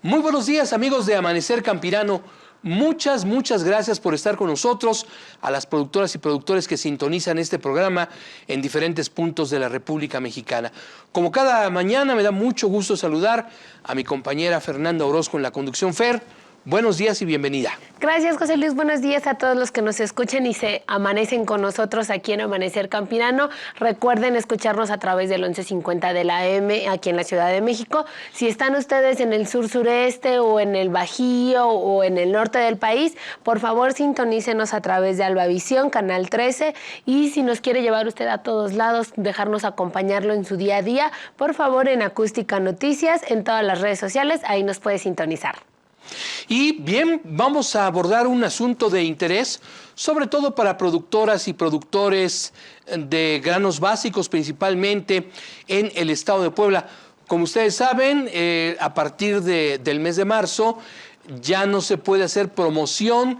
Muy buenos días, amigos de Amanecer Campirano. Muchas gracias por estar con nosotros, a las productoras y productores que sintonizan este programa en diferentes puntos de la República Mexicana. Como cada mañana, me da mucho gusto saludar a mi compañera Fernanda Orozco en la conducción. Fer, buenos días y bienvenida. Gracias, José Luis. Buenos días a todos los que nos escuchen y se amanecen con nosotros aquí en Amanecer Campirano. Recuerden escucharnos a través del 1150 de la AM aquí en la Ciudad de México. Si están ustedes en el sur-sureste o en el Bajío o en el norte del país, por favor sintonícenos a través de Albavisión, Canal 13. Y si nos quiere llevar usted a todos lados, dejarnos acompañarlo en su día a día, por favor en Acústica Noticias, en todas las redes sociales, ahí nos puede sintonizar. Y bien, vamos a abordar un asunto de interés, sobre todo para productoras y productores de granos básicos, principalmente en el estado de Puebla. Como ustedes saben, a partir del mes de marzo ya no se puede hacer promoción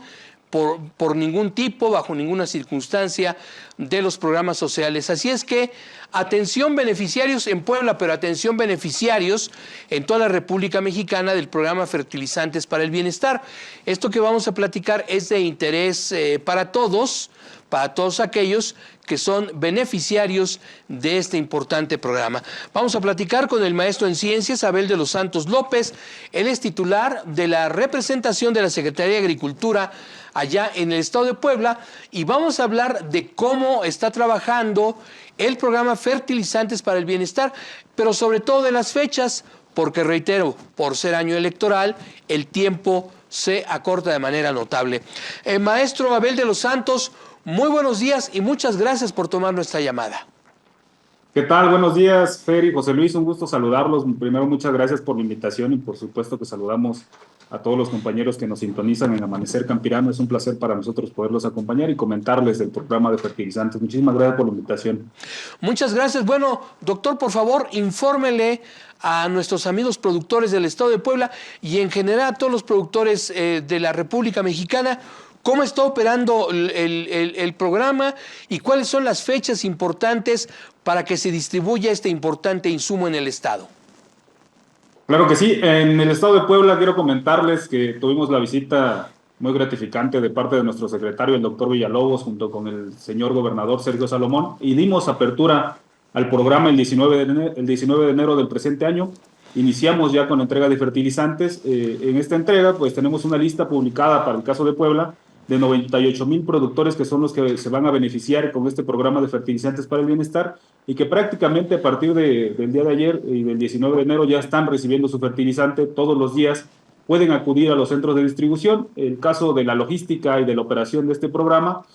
por ningún tipo, bajo ninguna circunstancia, de los programas sociales. Así es que, atención beneficiarios en Puebla, pero atención beneficiarios en toda la República Mexicana del programa Fertilizantes para el Bienestar. Esto que vamos a platicar es de interés para todos aquellos que son beneficiarios de este importante programa. Vamos a platicar con el maestro en ciencias, Abel de los Santos López. Él es titular de la representación de la Secretaría de Agricultura allá en el estado de Puebla, y vamos a hablar de cómo está trabajando el programa Fertilizantes para el Bienestar, pero sobre todo de las fechas, porque reitero, por ser año electoral, el tiempo se acorta de manera notable. Maestro Abel de los Santos, muy buenos días y muchas gracias por tomar nuestra llamada. ¿Qué tal? Buenos días, Fer y José Luis, un gusto saludarlos. Primero, muchas gracias por la invitación y por supuesto que saludamos a todos los compañeros que nos sintonizan en Amanecer Campirano. Es un placer para nosotros poderlos acompañar y comentarles del programa de fertilizantes. Muchísimas gracias por la invitación. Muchas gracias. Bueno, doctor, por favor, infórmele a nuestros amigos productores del estado de Puebla y en general a todos los productores de la República Mexicana cómo está operando el programa y cuáles son las fechas importantes para que se distribuya este importante insumo en el estado. Claro que sí. En el estado de Puebla quiero comentarles que tuvimos la visita muy gratificante de parte de nuestro secretario, el doctor Villalobos, junto con el señor gobernador Sergio Salomón, y dimos apertura al programa el 19 de enero del presente año. Iniciamos ya con la entrega de fertilizantes. En esta entrega pues tenemos una lista publicada para el caso de Puebla de 98,000 productores que son los que se van a beneficiar con este programa de fertilizantes para el bienestar y que prácticamente a partir del día de ayer y del 19 de enero ya están recibiendo su fertilizante todos los días. Pueden acudir a los centros de distribución. El caso de la logística y de la operación de este programa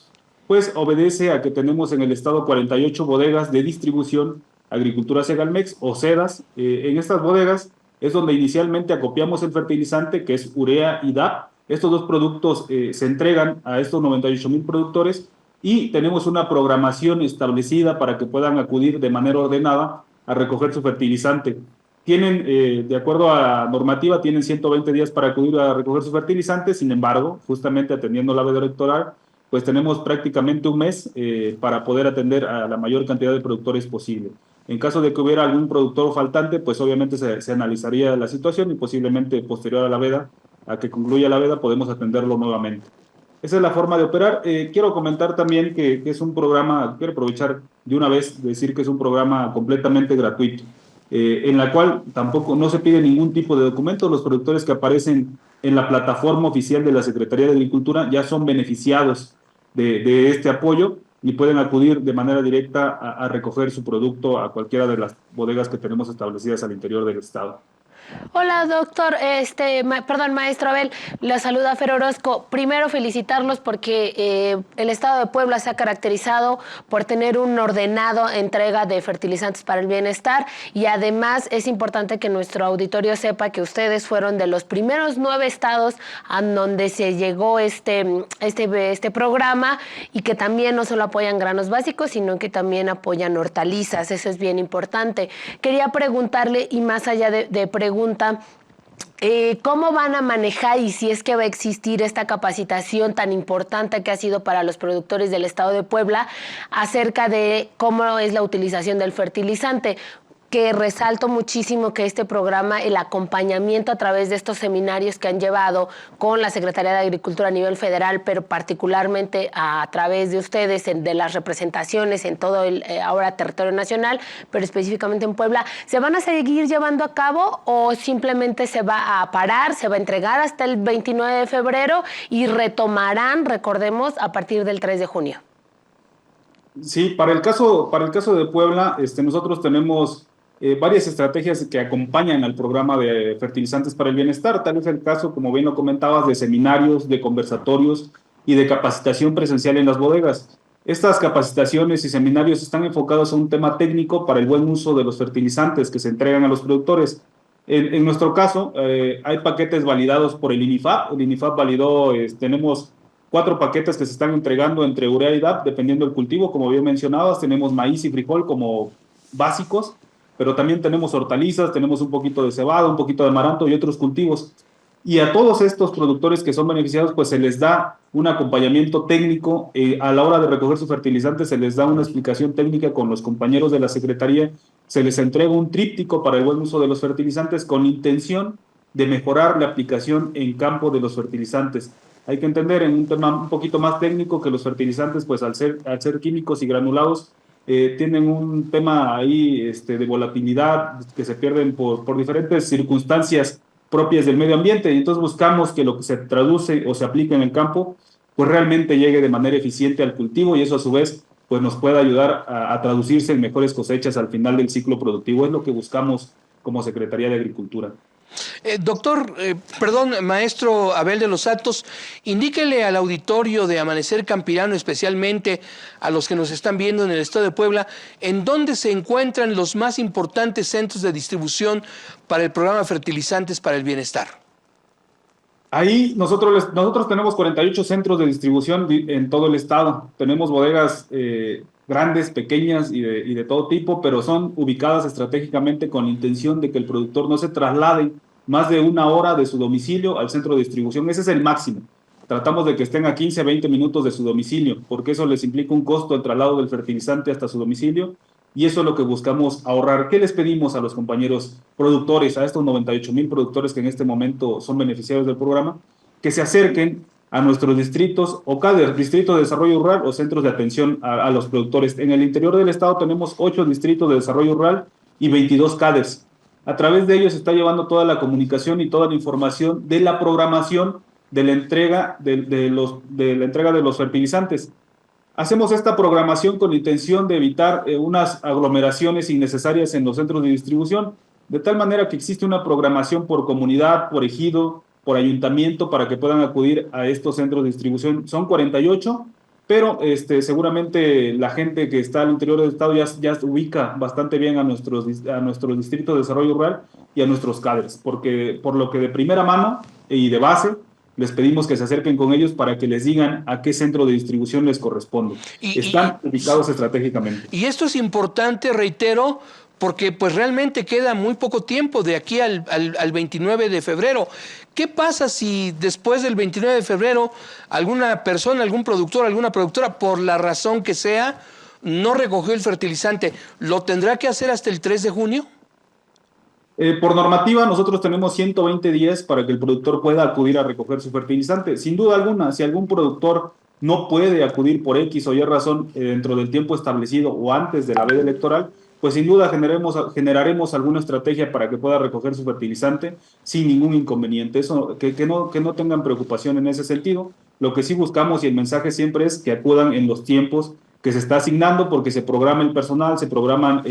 pues obedece a que tenemos en el estado 48 bodegas de distribución Agricultura Segalmex o SEDAS. En estas bodegas es donde inicialmente acopiamos el fertilizante, que es urea y DAP. Estos dos productos se entregan a estos 98,000 productores y tenemos una programación establecida para que puedan acudir de manera ordenada a recoger su fertilizante. Tienen, de acuerdo a normativa, tienen 120 días para acudir a recoger su fertilizante. Sin embargo, justamente atendiendo la veda electoral, pues tenemos prácticamente un mes para poder atender a la mayor cantidad de productores posible. En caso de que hubiera algún productor faltante, pues obviamente se analizaría la situación y posiblemente posterior a la veda, a que concluya la veda, podemos atenderlo nuevamente. Esa es la forma de operar. Quiero comentar también que es un programa, quiero aprovechar de una vez decir que es un programa completamente gratuito, en la cual tampoco no se pide ningún tipo de documento. Los productores que aparecen en la plataforma oficial de la Secretaría de Agricultura ya son beneficiados de este apoyo y pueden acudir de manera directa a recoger su producto a cualquiera de las bodegas que tenemos establecidas al interior del estado. Hola, doctor, maestro Abel, la saluda Fer Orozco. Primero felicitarlos porque el estado de Puebla se ha caracterizado por tener una ordenada entrega de fertilizantes para el bienestar y además es importante que nuestro auditorio sepa que ustedes fueron de los primeros 9 estados a donde se llegó este programa y que también no solo apoyan granos básicos, sino que también apoyan hortalizas. Eso es bien importante. Quería preguntarle, y más allá de pregunta, ¿cómo van a manejar y si es que va a existir esta capacitación tan importante que ha sido para los productores del estado de Puebla acerca de cómo es la utilización del fertilizante? que resalto muchísimo que este programa, el acompañamiento a través de estos seminarios que han llevado con la Secretaría de Agricultura a nivel federal, pero particularmente a través de ustedes, de las representaciones en todo el ahora territorio nacional, pero específicamente en Puebla, ¿se van a seguir llevando a cabo o simplemente se va a parar, se va a entregar hasta el 29 de febrero y retomarán, recordemos, a partir del 3 de junio? Sí, para el caso de Puebla, nosotros tenemos varias estrategias que acompañan al programa de fertilizantes para el bienestar. Tal es el caso, como bien lo comentabas, de seminarios, de conversatorios y de capacitación presencial en las bodegas. Estas capacitaciones y seminarios están enfocados a un tema técnico para el buen uso de los fertilizantes que se entregan a los productores. En nuestro caso, hay paquetes validados por el INIFAP. El INIFAP validó, tenemos 4 paquetes que se están entregando entre urea y DAP, dependiendo del cultivo. Como bien mencionabas, tenemos maíz y frijol como básicos, pero también tenemos hortalizas, tenemos un poquito de cebada, un poquito de amaranto y otros cultivos. Y a todos estos productores que son beneficiados, pues se les da un acompañamiento técnico. A la hora de recoger sus fertilizantes, se les da una explicación técnica con los compañeros de la Secretaría. Se les entrega un tríptico para el buen uso de los fertilizantes con intención de mejorar la aplicación en campo de los fertilizantes. Hay que entender en un tema un poquito más técnico que los fertilizantes, pues al ser químicos y granulados, tienen un tema ahí de volatilidad que se pierden por diferentes circunstancias propias del medio ambiente, y entonces buscamos que lo que se traduce o se aplique en el campo pues realmente llegue de manera eficiente al cultivo, y eso a su vez pues nos pueda ayudar a traducirse en mejores cosechas al final del ciclo productivo. Es lo que buscamos como Secretaría de Agricultura. Maestro Abel de los Santos, indíquele al auditorio de Amanecer Campirano, especialmente a los que nos están viendo en el estado de Puebla, en dónde se encuentran los más importantes centros de distribución para el programa Fertilizantes para el Bienestar. Ahí nosotros tenemos 48 centros de distribución en todo el estado. Tenemos bodegas grandes, pequeñas y de todo tipo, pero son ubicadas estratégicamente con la intención de que el productor no se traslade más de 1 hora de su domicilio al centro de distribución. Ese es el máximo. Tratamos de que estén a 15, 20 minutos de su domicilio, porque eso les implica un costo el traslado del fertilizante hasta su domicilio, y eso es lo que buscamos ahorrar. ¿Qué les pedimos a los compañeros productores, a estos 98,000 productores que en este momento son beneficiarios del programa? Que se acerquen a nuestros distritos o cada distrito de desarrollo rural o centros de atención a los productores. En el interior del estado tenemos 8 distritos de desarrollo rural y 22 CADERs. A través de ellos se está llevando toda la comunicación y toda la información de la programación de la entrega de la entrega de los fertilizantes. Hacemos esta programación con la intención de evitar unas aglomeraciones innecesarias en los centros de distribución, de tal manera que existe una programación por comunidad, por ejido, por ayuntamiento, para que puedan acudir a estos centros de distribución. Son 48, pero seguramente la gente que está al interior del estado ya ubica bastante bien a nuestros distritos de desarrollo rural y a nuestros CADERs, por lo que de primera mano y de base les pedimos que se acerquen con ellos para que les digan a qué centro de distribución les corresponde. Están ubicados estratégicamente. Y esto es importante, reitero, porque pues realmente queda muy poco tiempo de aquí al 29 de febrero. ¿Qué pasa si después del 29 de febrero alguna persona, algún productor, alguna productora, por la razón que sea, no recogió el fertilizante? ¿Lo tendrá que hacer hasta el 3 de junio? Por normativa, nosotros tenemos 120 días para que el productor pueda acudir a recoger su fertilizante. Sin duda alguna, si algún productor no puede acudir por X o Y razón dentro del tiempo establecido o antes de la veda electoral, pues sin duda generaremos alguna estrategia para que pueda recoger su fertilizante sin ningún inconveniente. Eso, que no tengan preocupación en ese sentido. Lo que sí buscamos, y el mensaje siempre es que acudan en los tiempos que se está asignando, porque se programa el personal, se programan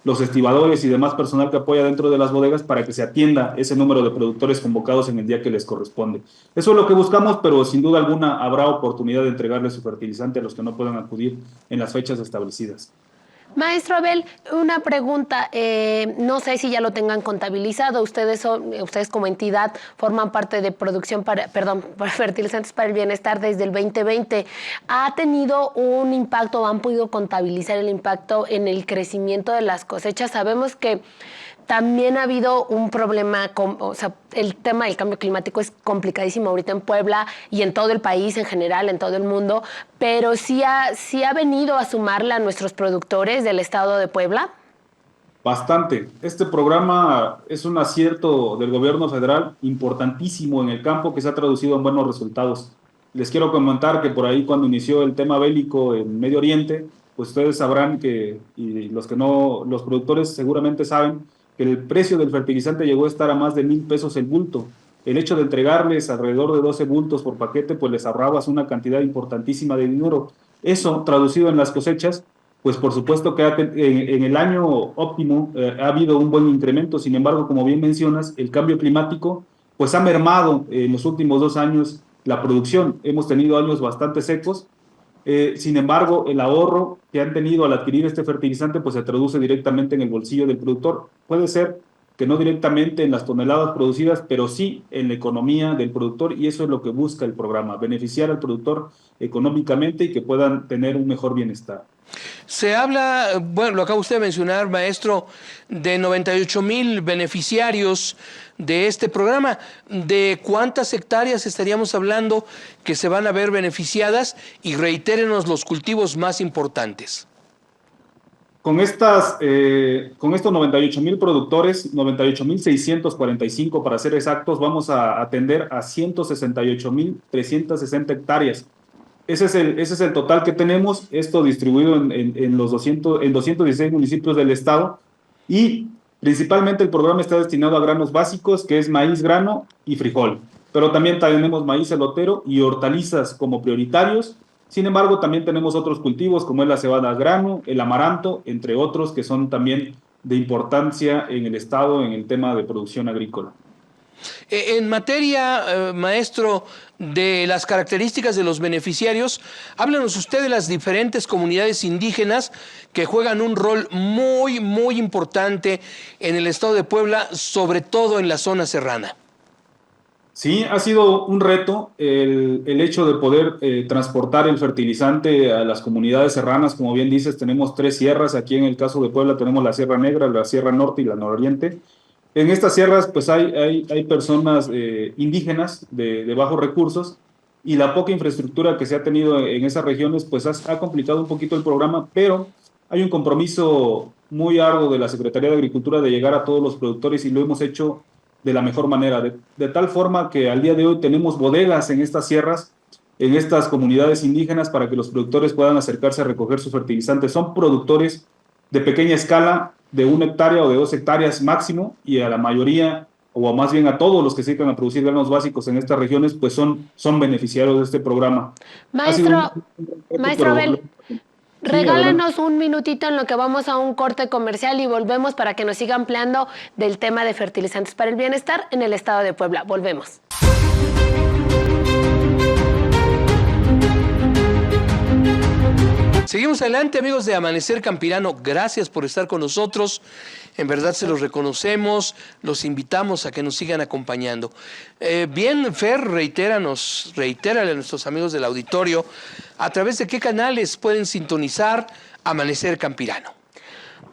los estibadores y demás personal que apoya dentro de las bodegas para que se atienda ese número de productores convocados en el día que les corresponde. Eso es lo que buscamos, pero sin duda alguna habrá oportunidad de entregarle su fertilizante a los que no puedan acudir en las fechas establecidas. Maestro Abel, una pregunta, no sé si ya lo tengan contabilizado, ustedes como entidad forman parte de producción para fertilizantes para el bienestar desde el 2020. ¿Ha tenido un impacto o han podido contabilizar el impacto en el crecimiento de las cosechas? Sabemos que también ha habido un problema, el tema del cambio climático es complicadísimo ahorita en Puebla y en todo el país en general, en todo el mundo, pero sí ha venido a sumarle a nuestros productores del estado de Puebla. Bastante. Este programa es un acierto del gobierno federal importantísimo en el campo que se ha traducido en buenos resultados. Les quiero comentar que por ahí cuando inició el tema bélico en Medio Oriente, pues ustedes sabrán que, y los que no, los productores seguramente saben, que el precio del fertilizante llegó a estar a más de 1,000 pesos el bulto. El hecho de entregarles alrededor de 12 bultos por paquete, pues les ahorrabas una cantidad importantísima de dinero. Eso, traducido en las cosechas, pues por supuesto que en el año óptimo ha habido un buen incremento. Sin embargo, como bien mencionas, el cambio climático pues ha mermado en los últimos 2 años la producción. Hemos tenido años bastante secos. Sin embargo, el ahorro que han tenido al adquirir este fertilizante pues se traduce directamente en el bolsillo del productor. Puede ser que no directamente en las toneladas producidas, pero sí en la economía del productor, y eso es lo que busca el programa, beneficiar al productor económicamente y que puedan tener un mejor bienestar. Se habla, bueno, lo acaba usted de mencionar, maestro, de 98,000 beneficiarios de este programa. ¿De cuántas hectáreas estaríamos hablando que se van a ver beneficiadas? Y reitérenos los cultivos más importantes. Con estos 98,000 productores, 98,645 para ser exactos, vamos a atender a 168,360 hectáreas. Ese es el total que tenemos, esto distribuido en los 216 municipios del estado, y principalmente el programa está destinado a granos básicos, que es maíz, grano y frijol, pero también tenemos maíz elotero y hortalizas como prioritarios. Sin embargo, también tenemos otros cultivos como es la cebada grano, el amaranto, entre otros que son también de importancia en el estado en el tema de producción agrícola. En materia, maestro, de las características de los beneficiarios, háblanos usted de las diferentes comunidades indígenas que juegan un rol muy, muy importante en el estado de Puebla, sobre todo en la zona serrana. Sí, ha sido un reto el hecho de poder transportar el fertilizante a las comunidades serranas. Como bien dices, tenemos 3 sierras. Aquí en el caso de Puebla tenemos la Sierra Negra, la Sierra Norte y la Nororiente. En estas sierras pues hay personas indígenas de bajos recursos, y la poca infraestructura que se ha tenido en esas regiones pues ha complicado un poquito el programa, pero hay un compromiso muy arduo de la Secretaría de Agricultura de llegar a todos los productores, y lo hemos hecho de la mejor manera, de tal forma que al día de hoy tenemos bodegas en estas sierras, en estas comunidades indígenas, para que los productores puedan acercarse a recoger sus fertilizantes. Son productores de pequeña escala, de 1 hectárea o de 2 hectáreas máximo, y a la mayoría, o más bien a todos los que se dedican a producir granos básicos en estas regiones, pues son beneficiarios de este programa. Ha sido Maestro, reto, maestro pero Abel, sí, adelante. regálanos un minutito en lo que vamos a un corte comercial y volvemos para que nos siga ampliando del tema de fertilizantes para el bienestar en el estado de Puebla. Volvemos. Seguimos adelante, amigos de Amanecer Campirano. Gracias por estar con nosotros. En verdad se los reconocemos, los invitamos a que nos sigan acompañando. Bien, Fer, reitérale a nuestros amigos del auditorio a través de qué canales pueden sintonizar Amanecer Campirano.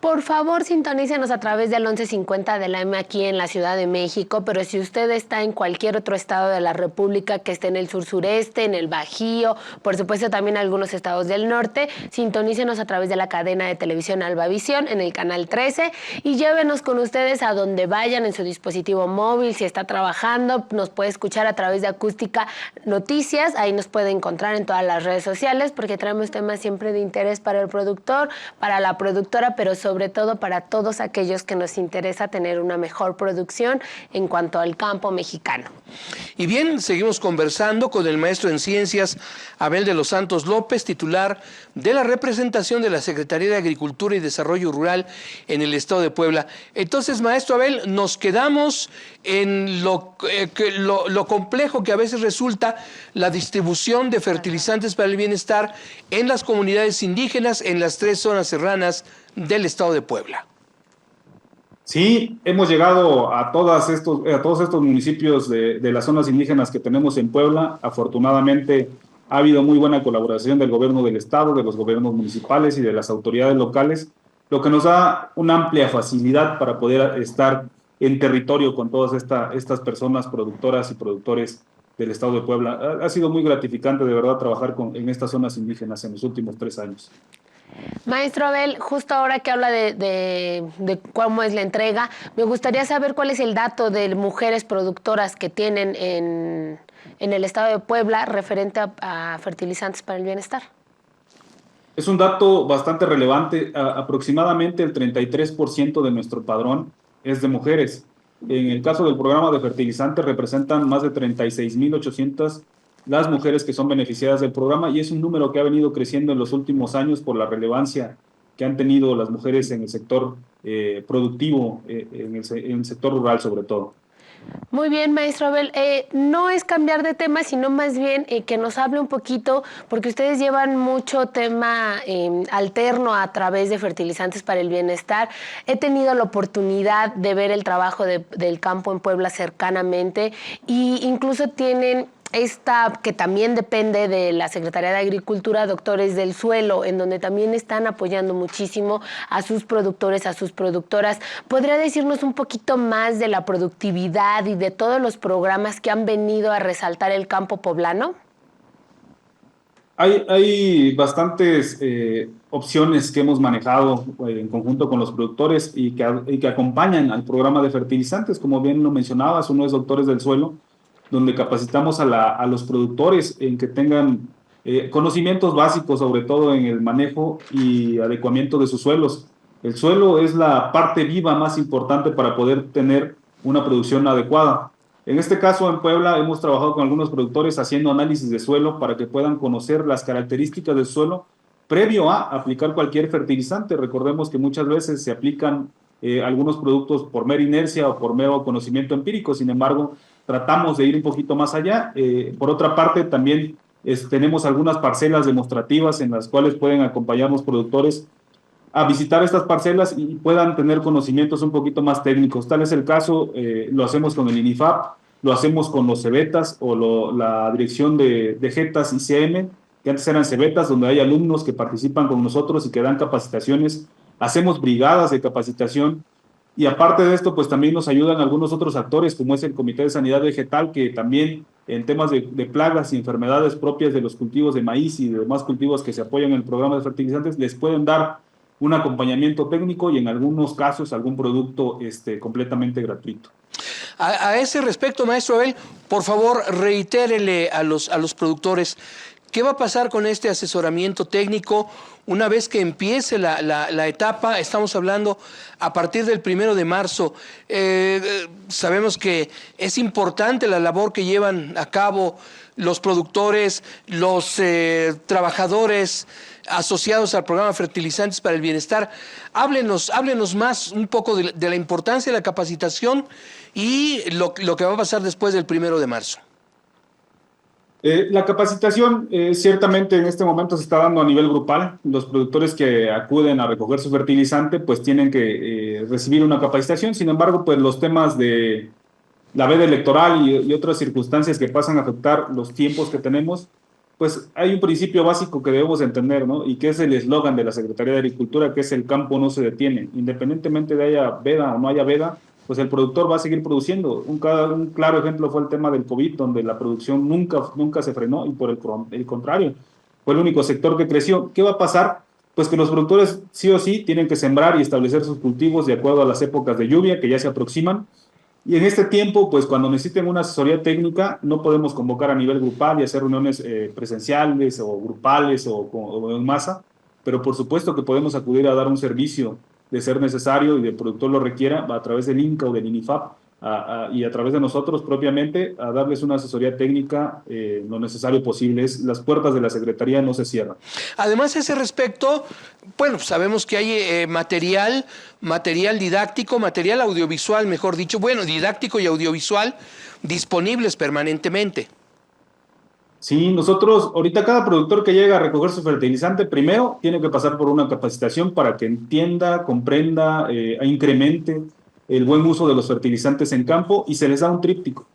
Por favor, sintonícenos a través del 1150 de la M aquí en la Ciudad de México, pero si usted está en cualquier otro estado de la República que esté en el sur-sureste, en el Bajío, por supuesto también algunos estados del norte, sintonícenos a través de la cadena de televisión Albavisión en el canal 13 y llévenos con ustedes a donde vayan en su dispositivo móvil. Si está trabajando, nos puede escuchar a través de Acústica Noticias, ahí nos puede encontrar en todas las redes sociales porque traemos temas siempre de interés para el productor, para la productora, pero sobre todo para todos aquellos que nos interesa tener una mejor producción en cuanto al campo mexicano. Y bien, seguimos conversando con el maestro en ciencias Abel de los Santos López, titular de la representación de la Secretaría de Agricultura y Desarrollo Rural en el estado de Puebla. Entonces, maestro Abel, nos quedamos en lo complejo que a veces resulta la distribución de fertilizantes para el bienestar en las comunidades indígenas en las 3 zonas serranas del estado de Puebla. Sí, hemos llegado a todos estos municipios de las zonas indígenas que tenemos en Puebla. Afortunadamente ha habido muy buena colaboración del gobierno del estado, de los gobiernos municipales y de las autoridades locales, lo que nos da una amplia facilidad para poder estar en territorio con todas estas personas productoras y productores del estado de Puebla. Ha sido muy gratificante de verdad trabajar en estas zonas indígenas en los últimos 3 años. Maestro Abel, justo ahora que habla de cómo es la entrega, me gustaría saber cuál es el dato de mujeres productoras que tienen en el estado de Puebla referente a fertilizantes para el bienestar. Es un dato bastante relevante. Aproximadamente el 33% de nuestro padrón es de mujeres. En el caso del programa de fertilizantes representan más de 36.800 las mujeres que son beneficiadas del programa y es un número que ha venido creciendo en los últimos años por la relevancia que han tenido las mujeres en el sector productivo, en el sector rural sobre todo. Muy bien, maestro Abel. No es cambiar de tema, sino más bien que nos hable un poquito, porque ustedes llevan mucho tema alterno a través de fertilizantes para el bienestar. He tenido la oportunidad de ver el trabajo del campo en Puebla cercanamente e incluso tienen esta que también depende de la Secretaría de Agricultura, Doctores del Suelo, en donde también están apoyando muchísimo a sus productores, a sus productoras. ¿Podría decirnos un poquito más de la productividad y de todos los programas que han venido a resaltar el campo poblano? Hay bastantes opciones que hemos manejado en conjunto con los productores y que acompañan al programa de fertilizantes. Como bien lo mencionabas, uno es Doctores del Suelo, donde capacitamos a los productores en que tengan conocimientos básicos, sobre todo en el manejo y adecuamiento de sus suelos. El suelo es la parte viva más importante para poder tener una producción adecuada. En este caso, en Puebla, hemos trabajado con algunos productores haciendo análisis de suelo para que puedan conocer las características del suelo previo a aplicar cualquier fertilizante. Recordemos que muchas veces se aplican algunos productos por mera inercia o por mero conocimiento empírico. Sin embargo, tratamos de ir un poquito más allá. Por otra parte, también tenemos algunas parcelas demostrativas en las cuales pueden acompañarnos productores a visitar estas parcelas y puedan tener conocimientos un poquito más técnicos. Tal es el caso, lo hacemos con el INIFAP, lo hacemos con los CEBETAS o la dirección de JETAS y CM, que antes eran CEBETAS, donde hay alumnos que participan con nosotros y que dan capacitaciones. Hacemos brigadas de capacitación y aparte de esto, pues también nos ayudan algunos otros actores, como es el Comité de Sanidad Vegetal, que también en temas de plagas y enfermedades propias de los cultivos de maíz y de demás cultivos que se apoyan en el programa de fertilizantes, les pueden dar un acompañamiento técnico y en algunos casos algún producto completamente gratuito. A ese respecto, maestro Abel, por favor, reitérele a los productores, ¿qué va a pasar con este asesoramiento técnico una vez que empiece la etapa? Estamos hablando a partir del 1 de marzo. Sabemos que es importante la labor que llevan a cabo los productores, los trabajadores asociados al programa Fertilizantes para el Bienestar. Háblenos más un poco de la importancia de la capacitación y lo que va a pasar después del 1 de marzo. La capacitación ciertamente en este momento se está dando a nivel grupal. Los productores que acuden a recoger su fertilizante pues tienen que recibir una capacitación. Sin embargo, pues los temas de la veda electoral y otras circunstancias que pasan a afectar los tiempos que tenemos, pues hay un principio básico que debemos entender, ¿no? Y que es el eslogan de la Secretaría de Agricultura, que es el campo no se detiene. Independientemente de haya veda o no haya veda, pues el productor va a seguir produciendo. Un claro ejemplo fue el tema del COVID, donde la producción nunca se frenó y por el contrario, fue el único sector que creció. ¿Qué va a pasar? Pues que los productores sí o sí tienen que sembrar y establecer sus cultivos de acuerdo a las épocas de lluvia que ya se aproximan. Y en este tiempo, pues cuando necesiten una asesoría técnica, no podemos convocar a nivel grupal y hacer reuniones presenciales o grupales o en masa, pero por supuesto que podemos acudir a dar un servicio de ser necesario y el productor lo requiera a través del INCA o del INIFAP y a través de nosotros propiamente a darles una asesoría técnica lo necesario posible. Las puertas de la Secretaría no se cierran. Además, a ese respecto, bueno, sabemos que hay material didáctico, material audiovisual, mejor dicho, bueno, didáctico y audiovisual disponibles permanentemente. Sí, nosotros, ahorita cada productor que llega a recoger su fertilizante, primero tiene que pasar por una capacitación para que entienda, comprenda, incremente el buen uso de los fertilizantes en campo y se les da un tríptico.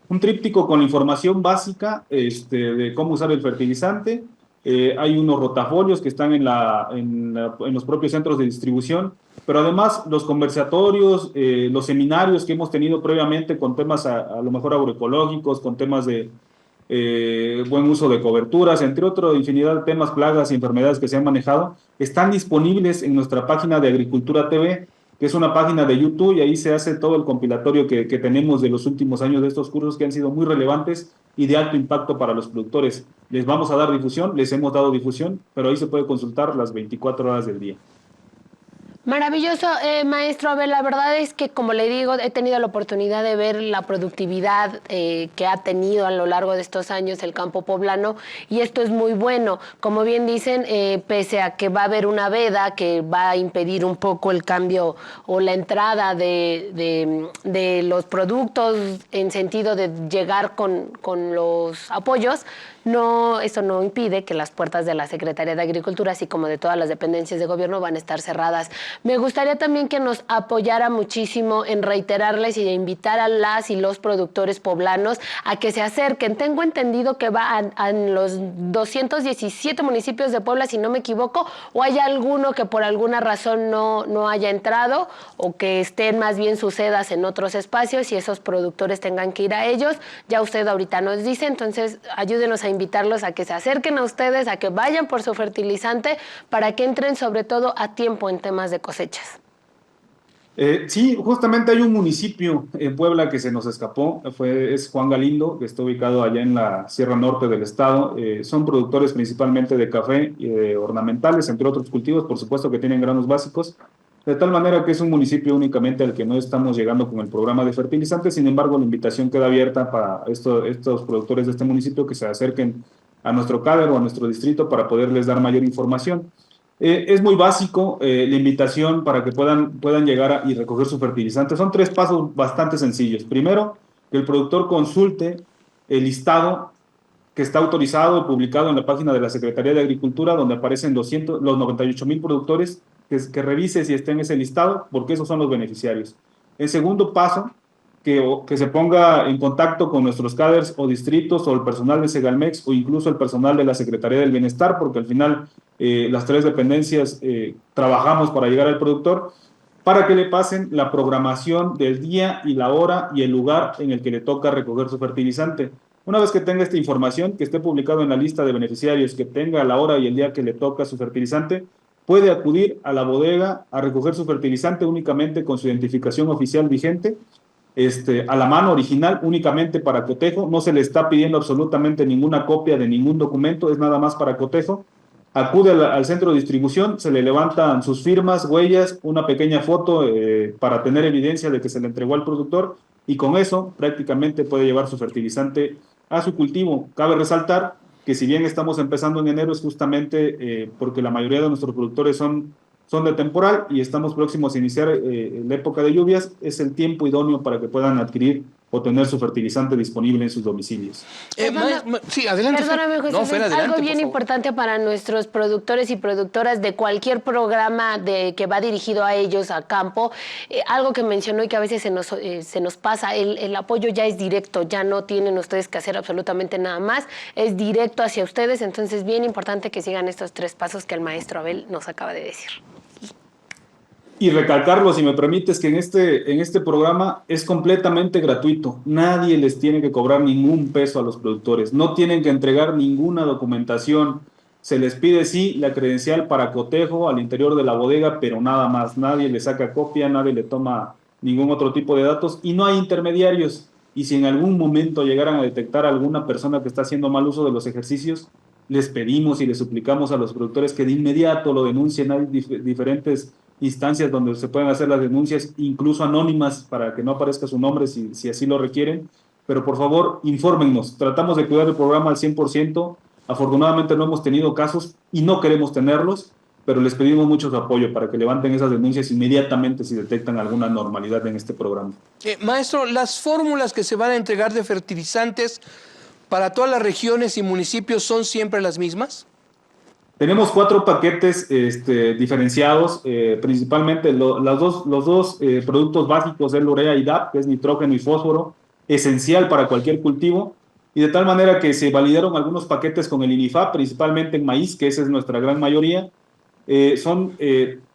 Un tríptico con la información básica de cómo usar el fertilizante. Hay unos rotafolios que están en los propios centros de distribución, pero además los conversatorios, los seminarios que hemos tenido previamente con temas a lo mejor agroecológicos, con temas de buen uso de coberturas, entre otros, infinidad de temas, plagas y enfermedades que se han manejado, están disponibles en nuestra página de Agricultura TV, que es una página de YouTube, y ahí se hace todo el compilatorio que tenemos de los últimos años de estos cursos que han sido muy relevantes y de alto impacto para los productores. Les vamos a dar difusión, les hemos dado difusión, pero ahí se puede consultar las 24 horas del día. Maravilloso, maestro Abel. La verdad es que, como le digo, he tenido la oportunidad de ver la productividad que ha tenido a lo largo de estos años el campo poblano, y esto es muy bueno. Como bien dicen, pese a que va a haber una veda que va a impedir un poco el cambio o la entrada de los productos en sentido de llegar con los apoyos, eso no impide que las puertas de la Secretaría de Agricultura, así como de todas las dependencias de gobierno, van a estar cerradas. Me gustaría también que nos apoyara muchísimo en reiterarles y de invitar a las y los productores poblanos a que se acerquen. Tengo entendido que va a los 217 municipios de Puebla, si no me equivoco, o hay alguno que por alguna razón no haya entrado, o que estén más bien sus sedas en otros espacios y esos productores tengan que ir a ellos. Ya usted ahorita nos dice, entonces ayúdenos a invitarlos a que se acerquen a ustedes, a que vayan por su fertilizante, para que entren sobre todo a tiempo en temas de cosechas. Sí, justamente hay un municipio en Puebla que se nos escapó, es Juan Galindo, que está ubicado allá en la Sierra Norte del estado. Son productores principalmente de café y de ornamentales, entre otros cultivos, por supuesto que tienen granos básicos, de tal manera que es un municipio únicamente al que no estamos llegando con el programa de fertilizantes. Sin embargo, la invitación queda abierta para estos productores de este municipio que se acerquen a nuestro CADER o a nuestro distrito para poderles dar mayor información. Es muy básico la invitación para que puedan llegar y recoger su fertilizante. Son 3 pasos bastante sencillos. Primero, que el productor consulte el listado que está autorizado y publicado en la página de la Secretaría de Agricultura, donde aparecen los 98,000 productores, que revise si está en ese listado, porque esos son los beneficiarios. El segundo paso, que se ponga en contacto con nuestros CADERs o distritos o el personal de Segalmex o incluso el personal de la Secretaría del Bienestar, porque al final las 3 dependencias trabajamos para llegar al productor, para que le pasen la programación del día y la hora y el lugar en el que le toca recoger su fertilizante. Una vez que tenga esta información, que esté publicado en la lista de beneficiarios, que tenga la hora y el día que le toca su fertilizante, puede acudir a la bodega a recoger su fertilizante únicamente con su identificación oficial vigente, a la mano original, únicamente para cotejo. No se le está pidiendo absolutamente ninguna copia de ningún documento, es nada más para cotejo. Acude al centro de distribución, se le levantan sus firmas, huellas, una pequeña foto para tener evidencia de que se le entregó al productor, y con eso prácticamente puede llevar su fertilizante a su cultivo. Cabe resaltar que si bien estamos empezando en enero, es justamente porque la mayoría de nuestros productores son de temporal y estamos próximos a iniciar la época de lluvias, es el tiempo idóneo para que puedan adquirir o tener su fertilizante disponible en sus domicilios. Sí, adelante. Perdóname, José, Fer, adelante, algo bien importante para nuestros productores y productoras de cualquier programa que va dirigido a ellos, a campo, algo que mencionó y que a veces se nos pasa, el apoyo ya es directo, ya no tienen ustedes que hacer absolutamente nada más, es directo hacia ustedes. Entonces, bien importante que sigan estos 3 pasos que el maestro Abel nos acaba de decir. Y recalcarlo, si me permites, que en este programa es completamente gratuito. Nadie les tiene que cobrar ningún peso a los productores. No tienen que entregar ninguna documentación. Se les pide, sí, la credencial para cotejo al interior de la bodega, pero nada más. Nadie le saca copia, nadie le toma ningún otro tipo de datos y no hay intermediarios. Y si en algún momento llegaran a detectar a alguna persona que está haciendo mal uso de los ejercicios, les pedimos y les suplicamos a los productores que de inmediato lo denuncien. Hay diferentes instancias donde se pueden hacer las denuncias, incluso anónimas, para que no aparezca su nombre si así lo requieren. Pero por favor, infórmennos. Tratamos de cuidar el programa al 100%. Afortunadamente no hemos tenido casos y no queremos tenerlos, pero les pedimos mucho su apoyo para que levanten esas denuncias inmediatamente si detectan alguna anormalidad en este programa. Maestro, las fórmulas que se van a entregar de fertilizantes para todas las regiones y municipios son siempre las mismas. Tenemos 4 paquetes diferenciados, principalmente los dos productos básicos del urea y DAP, que es nitrógeno y fósforo, esencial para cualquier cultivo, y de tal manera que se validaron algunos paquetes con el INIFAP, principalmente en maíz, que esa es nuestra gran mayoría. Son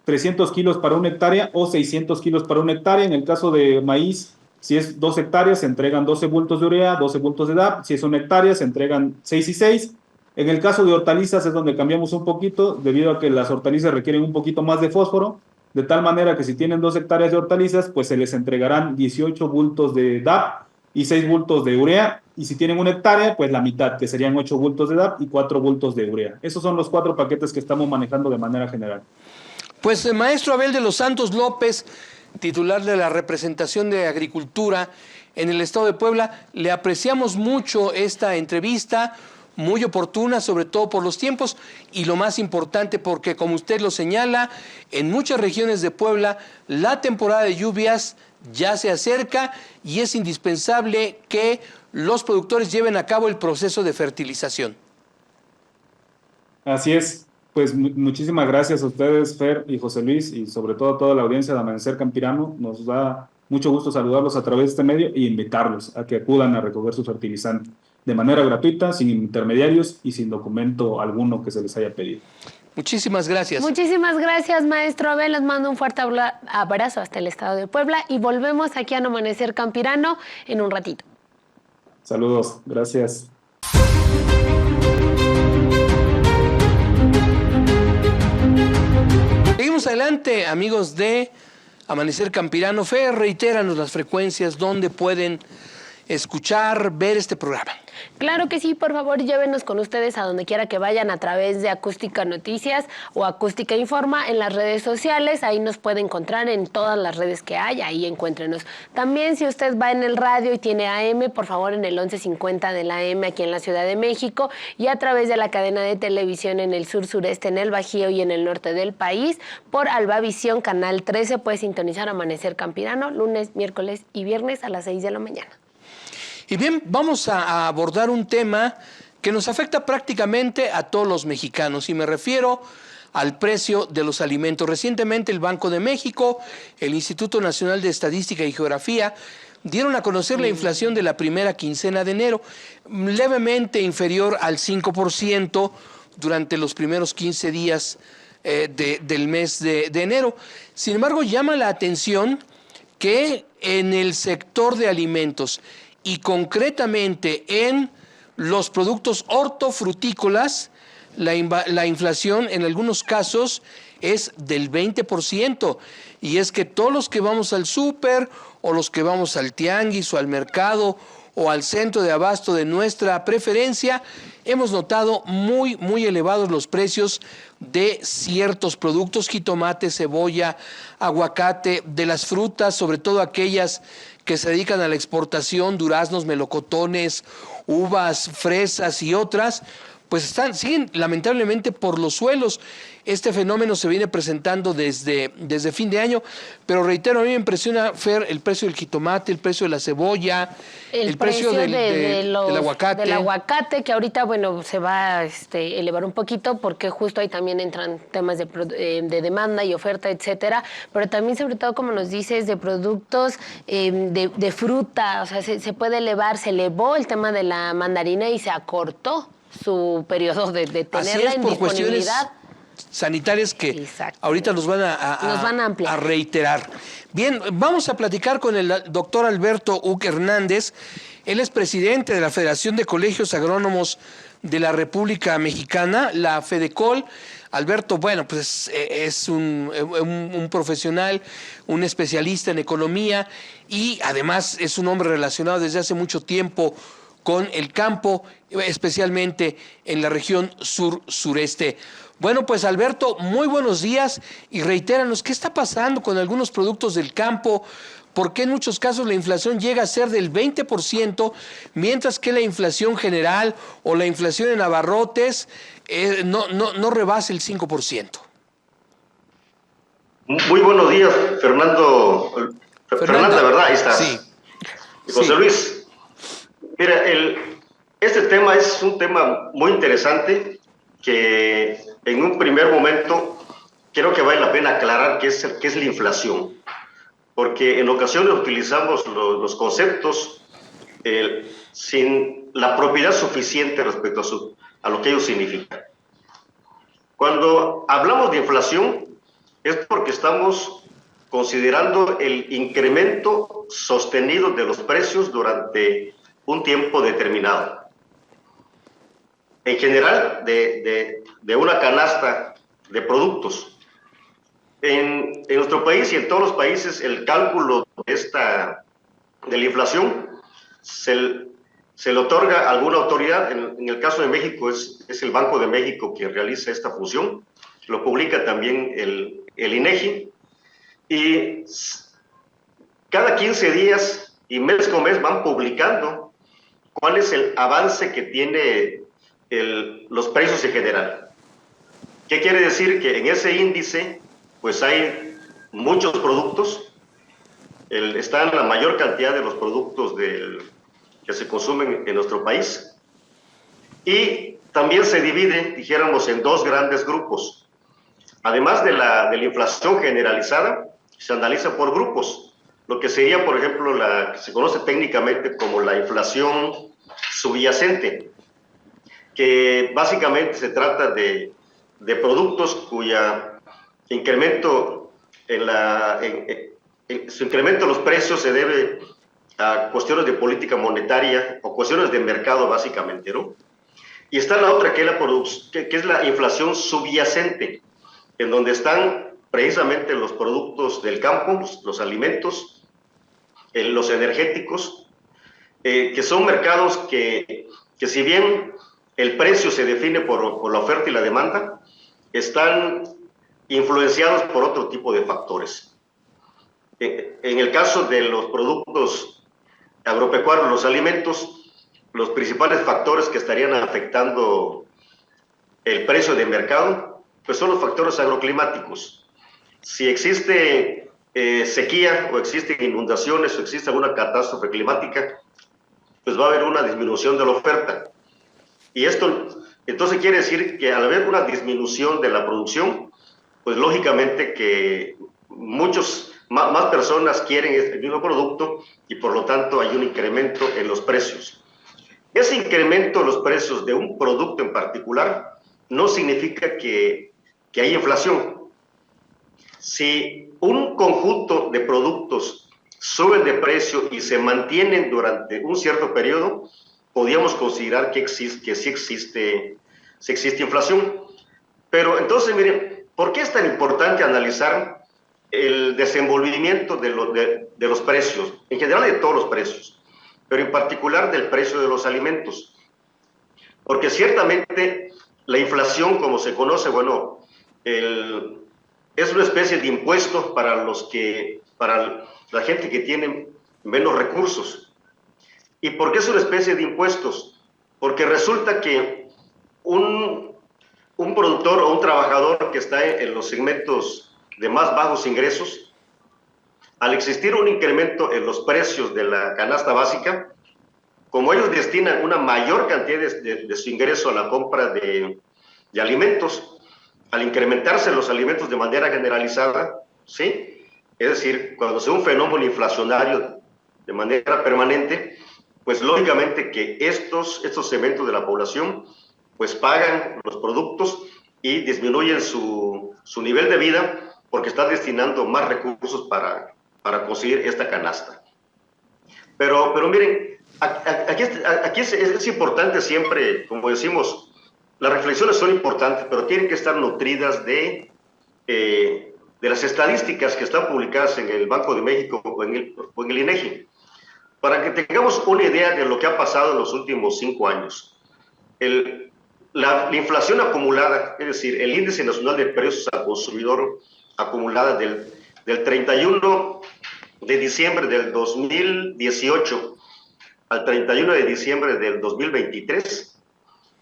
300 kilos para 1 hectárea o 600 kilos para 1 hectárea. En el caso de maíz, Si es 2 hectáreas, se entregan 12 bultos de urea, 12 bultos de DAP. Si es 1 hectárea, se entregan 6 y 6. En el caso de hortalizas es donde cambiamos un poquito, debido a que las hortalizas requieren un poquito más de fósforo, de tal manera que si tienen 2 hectáreas de hortalizas, pues se les entregarán 18 bultos de DAP y 6 bultos de urea. Y si tienen 1 hectárea, pues la mitad, que serían 8 bultos de DAP y 4 bultos de urea. Esos son los 4 paquetes que estamos manejando de manera general. Pues maestro Abel de los Santos López, titular de la representación de Agricultura en el estado de Puebla, le apreciamos mucho esta entrevista, muy oportuna, sobre todo por los tiempos y lo más importante porque, como usted lo señala, en muchas regiones de Puebla la temporada de lluvias ya se acerca y es indispensable que los productores lleven a cabo el proceso de fertilización. Así es. Pues muchísimas gracias a ustedes, Fer y José Luis, y sobre todo a toda la audiencia de Amanecer Campirano. Nos da mucho gusto saludarlos a través de este medio e invitarlos a que acudan a recoger su fertilizante de manera gratuita, sin intermediarios y sin documento alguno que se les haya pedido. Muchísimas gracias. Muchísimas gracias, maestro Abel. Les mando un fuerte abrazo hasta el estado de Puebla y volvemos aquí a Amanecer Campirano en un ratito. Saludos, gracias. Seguimos adelante, amigos de Amanecer Campirano. Fer, reitéranos las frecuencias donde pueden escuchar, ver este programa. Claro que sí, por favor, llévenos con ustedes a donde quiera que vayan a través de Acústica Noticias o Acústica Informa en las redes sociales. Ahí nos puede encontrar en todas las redes que hay, ahí encuéntrenos. También si usted va en el radio y tiene AM, por favor en el 1150 de la AM aquí en la Ciudad de México y a través de la cadena de televisión en el sur-sureste, en el Bajío y en el norte del país, por Albavisión, Canal 13, puede sintonizar Amanecer Campirano lunes, miércoles y viernes a las 6 de la mañana. Y bien, vamos a abordar un tema que nos afecta prácticamente a todos los mexicanos y me refiero al precio de los alimentos. Recientemente el Banco de México, el Instituto Nacional de Estadística y Geografía dieron a conocer la inflación de la primera quincena de enero, levemente inferior al 5% durante los primeros 15 días del mes de enero. Sin embargo, llama la atención que en el sector de alimentos y concretamente en los productos hortofrutícolas, la inflación en algunos casos es del 20%. Y es que todos los que vamos al súper o los que vamos al tianguis o al mercado o al centro de abasto de nuestra preferencia, hemos notado muy elevados los precios de ciertos productos, jitomate, cebolla, aguacate, de las frutas, sobre todo aquellas que se dedican a la exportación, duraznos, melocotones, uvas, fresas y otras, pues siguen lamentablemente por los suelos. Este fenómeno se viene presentando desde fin de año, pero reitero, a mí me impresiona, Fer, el precio del jitomate, el precio de la cebolla, el precio del aguacate. Del aguacate, que ahorita, bueno, se va a elevar un poquito porque justo ahí también entran temas de demanda y oferta, etcétera, pero también, sobre todo, como nos dices, de productos de fruta, o sea, se puede elevar, se elevó el tema de la mandarina y se acortó su periodo de tenerla en disponibilidad. Sanitarias que ahorita nos van a reiterar. Bien, vamos a platicar con el doctor Alberto Uc Hernández. Él es presidente de la Federación de Colegios Agrónomos de la República Mexicana, la FEDECOL. Alberto, bueno, pues es un profesional, un especialista en economía y además es un hombre relacionado desde hace mucho tiempo con el campo, especialmente en la región sur-sureste. Bueno, pues Alberto, muy buenos días y reitéranos, ¿qué está pasando con algunos productos del campo? ¿Por qué en muchos casos la inflación llega a ser del 20%, mientras que la inflación general o la inflación en abarrotes no rebasa el 5%? Muy buenos días, Fernando. Fernanda, ¿verdad? Ahí está. Sí. Y José Luis. Mira, este tema es un tema muy interesante que en un primer momento creo que vale la pena aclarar qué es la inflación, porque en ocasiones utilizamos los conceptos sin la propiedad suficiente respecto a lo que ellos significan. Cuando hablamos de inflación es porque estamos considerando el incremento sostenido de los precios durante un tiempo determinado. En general, de una canasta de productos. En nuestro país y en todos los países, el cálculo de la inflación se le otorga a alguna autoridad. En el caso de México es el Banco de México que realiza esta función. Lo publica también el INEGI. Y cada 15 días y mes con mes van publicando cuál es el avance que tiene los precios en general. ¿Qué quiere decir? Que en ese índice pues hay muchos productos, está en la mayor cantidad de los productos que se consumen en nuestro país, y también se divide, dijéramos, en dos grandes grupos. Además de la inflación generalizada, se analiza por grupos, lo que sería, por ejemplo, la que se conoce técnicamente como la inflación subyacente, que básicamente se trata de productos cuya incremento su incremento en los precios se debe a cuestiones de política monetaria o cuestiones de mercado, básicamente, ¿no? Y está la otra, que es la inflación subyacente, en donde están precisamente los productos del campo, los alimentos, los energéticos, que son mercados que si bien el precio se define por la oferta y la demanda, están influenciados por otro tipo de factores. En el caso de los productos agropecuarios, los alimentos, los principales factores que estarían afectando el precio de mercado, pues son los factores agroclimáticos. Si existe sequía o existen inundaciones o existe alguna catástrofe climática, pues va a haber una disminución de la oferta. Y esto entonces quiere decir que al haber una disminución de la producción, pues lógicamente que más personas quieren el mismo producto y por lo tanto hay un incremento en los precios. Ese incremento en los precios de un producto en particular no significa que hay inflación. Si un conjunto de productos suben de precio y se mantienen durante un cierto periodo, podríamos considerar que sí existe inflación. Pero entonces, miren, ¿por qué es tan importante analizar el desenvolvimiento de los precios? En general de todos los precios, pero en particular del precio de los alimentos. Porque ciertamente la inflación, como se conoce, bueno, es una especie de impuesto para la gente que tiene menos recursos. ¿Y por qué es una especie de impuestos? Porque resulta que un productor o un trabajador que está en los segmentos de más bajos ingresos, al existir un incremento en los precios de la canasta básica, como ellos destinan una mayor cantidad de su ingreso a la compra de alimentos, al incrementarse los alimentos de manera generalizada, ¿sí? Es decir, cuando se da un fenómeno inflacionario de manera permanente, pues lógicamente que estos segmentos de la población pues pagan los productos y disminuyen su nivel de vida porque están destinando más recursos para conseguir esta canasta. Pero miren, aquí es importante siempre, como decimos, las reflexiones son importantes, pero tienen que estar nutridas de las estadísticas que están publicadas en el Banco de México o en el INEGI. Para que tengamos una idea de lo que ha pasado en los últimos 5 años. La inflación acumulada, es decir, el índice nacional de precios al consumidor acumulada del 31 de diciembre del 2018 al 31 de diciembre del 2023,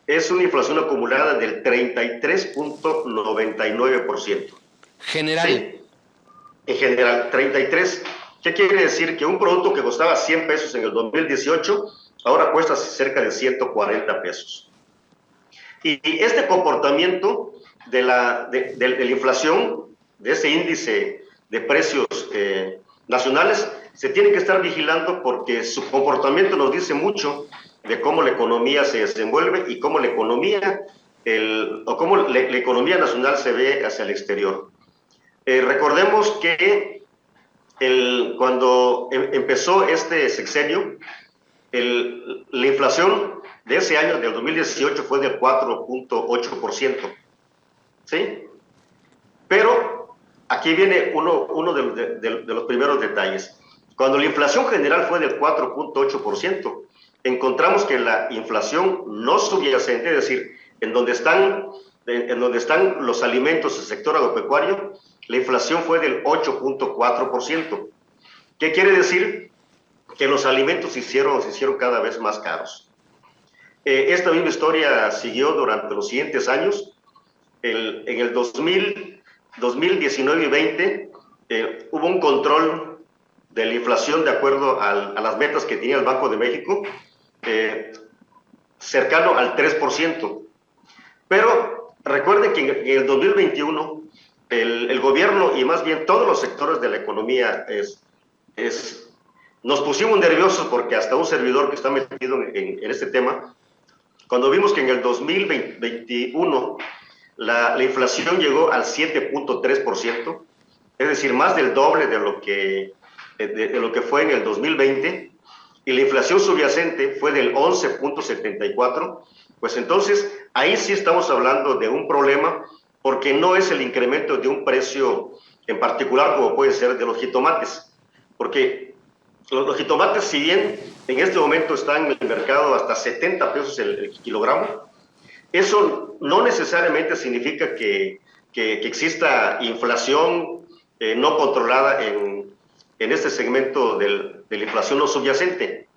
es una inflación acumulada del 33.99%. General. ¿Sí? En general, 33%. ¿Qué quiere decir? Que un producto que costaba 100 pesos en el 2018, ahora cuesta cerca de 140 pesos. Y este comportamiento de la inflación, de ese índice de precios nacionales, se tiene que estar vigilando porque su comportamiento nos dice mucho de cómo la economía se desenvuelve y cómo la economía nacional se ve hacia el exterior. Recordemos que cuando empezó este sexenio, la inflación de ese año, del 2018, fue del 4.8%, ¿sí? Pero aquí viene uno de los primeros detalles. Cuando la inflación general fue del 4.8%, encontramos que la inflación no subyacente, es decir, en donde están los alimentos del sector agropecuario, la inflación fue del 8.4%. ¿Qué quiere decir? Que los alimentos se hicieron cada vez más caros. Esta misma historia siguió durante los siguientes años. En el 2019 y 20 hubo un control de la inflación de acuerdo a las metas que tenía el Banco de México, cercano al 3%. Pero recuerden que en el 2021 el gobierno y más bien todos los sectores de la economía nos pusimos nerviosos, porque hasta un servidor que está metido en este tema, cuando vimos que en el 2021 la inflación llegó al 7.3%, es decir, más del doble de lo que fue en el 2020, y la inflación subyacente fue del 11.74%, pues entonces ahí sí estamos hablando de un problema, porque no es el incremento de un precio en particular como puede ser de los jitomates, porque los jitomates, si bien en este momento están en el mercado hasta 70 pesos el kilogramo, eso no necesariamente significa que exista inflación no controlada en este segmento de la inflación no subyacente.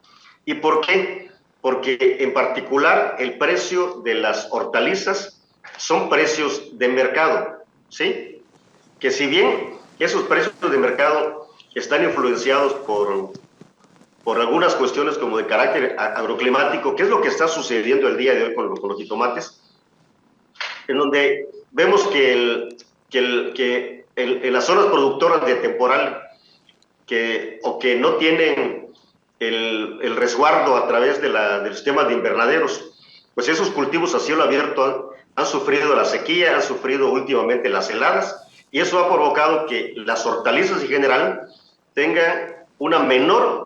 ¿Y por qué? Porque en particular el precio de las hortalizas son precios de mercado, ¿sí? Que si bien esos precios de mercado están influenciados por algunas cuestiones como de carácter agroclimático, que es lo que está sucediendo el día de hoy con los jitomates, en donde vemos que en las zonas productoras de temporal que no tienen el resguardo a través del sistema de invernaderos, pues esos cultivos a cielo abierto han sufrido la sequía, han sufrido últimamente las heladas, y eso ha provocado que las hortalizas en general tengan una menor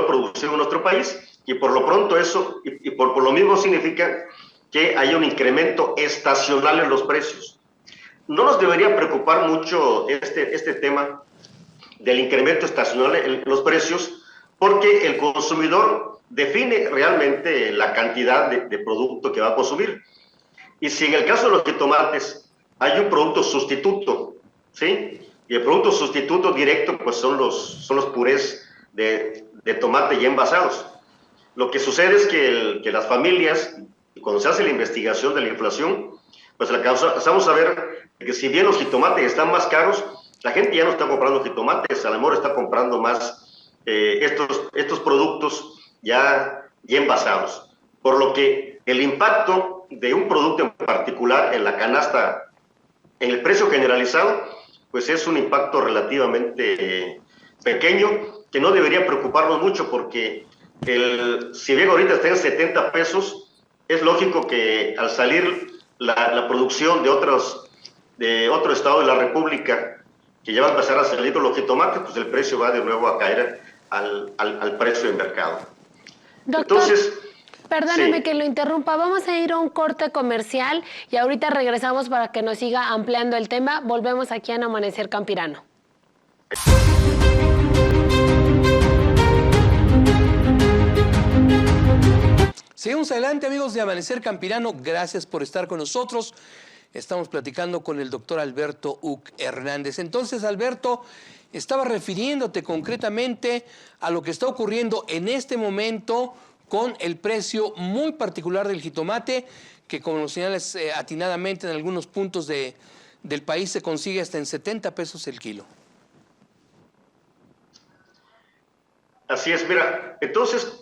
producción en nuestro país, y por lo pronto eso, y por lo mismo significa que hay un incremento estacional en los precios. No nos debería preocupar mucho este tema del incremento estacional en los precios, porque el consumidor define realmente la cantidad de producto que va a consumir. Y si en el caso de los jitomates hay un producto sustituto, ¿sí? Y el producto sustituto directo pues son los purés de tomate ya envasados. Lo que sucede es que las familias, cuando se hace la investigación de la inflación, pues empezamos a ver que si bien los jitomates están más caros, la gente ya no está comprando jitomates, a lo mejor está comprando más estos productos ya envasados. Por lo que el impacto de un producto en particular en la canasta, en el precio generalizado, pues es un impacto relativamente pequeño, que no debería preocuparnos mucho, porque si bien ahorita está en 70 pesos, es lógico que al salir la producción de otro estado de la República, que ya va a empezar a salir los jitomates, pues el precio va de nuevo a caer al precio de mercado. Doctor, entonces, perdóneme sí, que lo interrumpa. Vamos a ir a un corte comercial y ahorita regresamos para que nos siga ampliando el tema. Volvemos aquí en Amanecer Campirano. Seguimos adelante, amigos de Amanecer Campirano. Gracias por estar con nosotros. Estamos platicando con el doctor Alberto Uc Hernández. Entonces, Alberto, estaba refiriéndote concretamente a lo que está ocurriendo en este momento con el precio muy particular del jitomate, que como lo señalas atinadamente, en algunos puntos del país se consigue hasta en 70 pesos el kilo. Así es, mira, entonces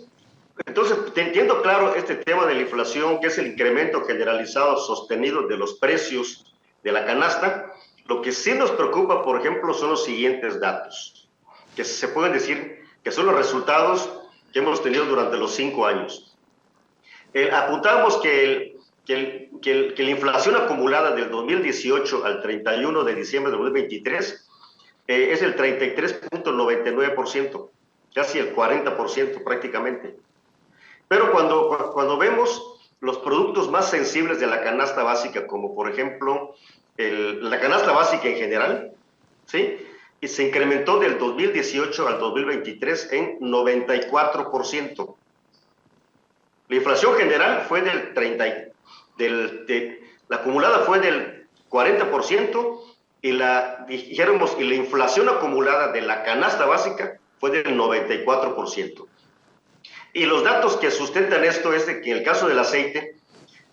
teniendo claro este tema de la inflación, que es el incremento generalizado sostenido de los precios de la canasta, lo que sí nos preocupa, por ejemplo, son los siguientes datos, que se pueden decir que son los resultados que hemos tenido durante los 5 años. Apuntamos que la inflación acumulada del 2018 al 31 de diciembre de 2023 es el 33.99%. 39%, casi el 40% prácticamente. Pero cuando vemos los productos más sensibles de la canasta básica, como por ejemplo la canasta básica en general, ¿sí? Y se incrementó del 2018 al 2023 en 94%. La inflación general fue la acumulada fue del 40% y la inflación acumulada de la canasta básica fue del 94%. Y los datos que sustentan esto es de que en el caso del aceite,